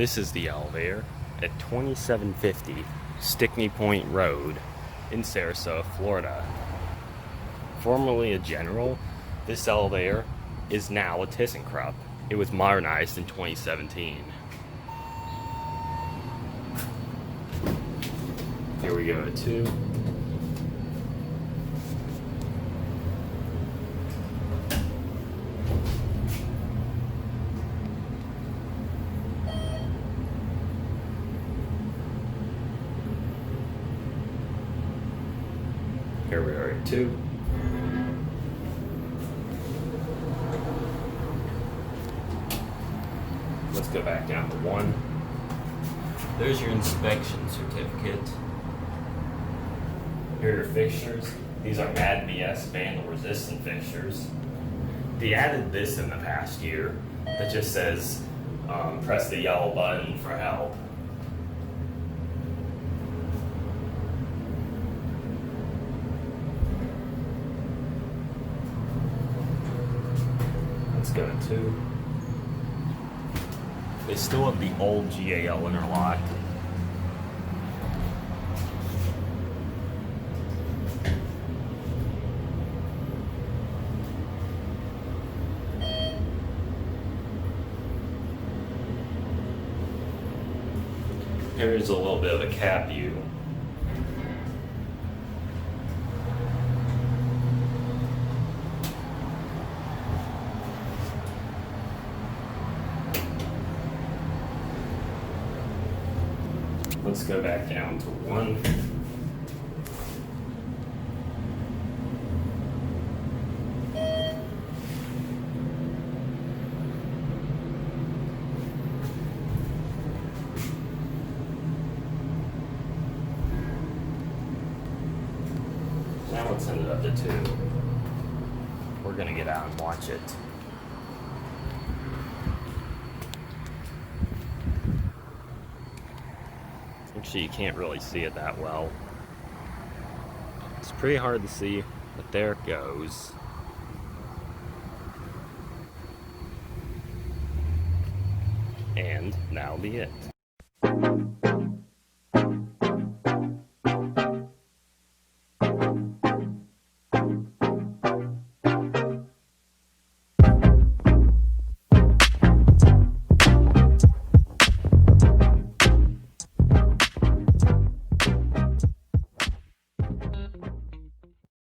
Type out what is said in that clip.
This is the elevator at 2750 Stickney Point Road in Sarasota, Florida. Formerly a General, this elevator is now a ThyssenKrupp. It was modernized in 2017. Here we go at 2. Here we are at 2. Let's go back down to 1. There's your inspection certificate. Here are your fixtures. These are Mad BS vandal resistant fixtures. They added this in the past year that just says press the yellow button for help. Let's go to 2. They still have the old GAL interlock. Here's a little bit of a cab view. Let's go back down to 1. Now let's send it up to 2. We're gonna get out and watch it. Actually, you can't really see it that well. It's pretty hard to see, but there it goes. And that'll be it.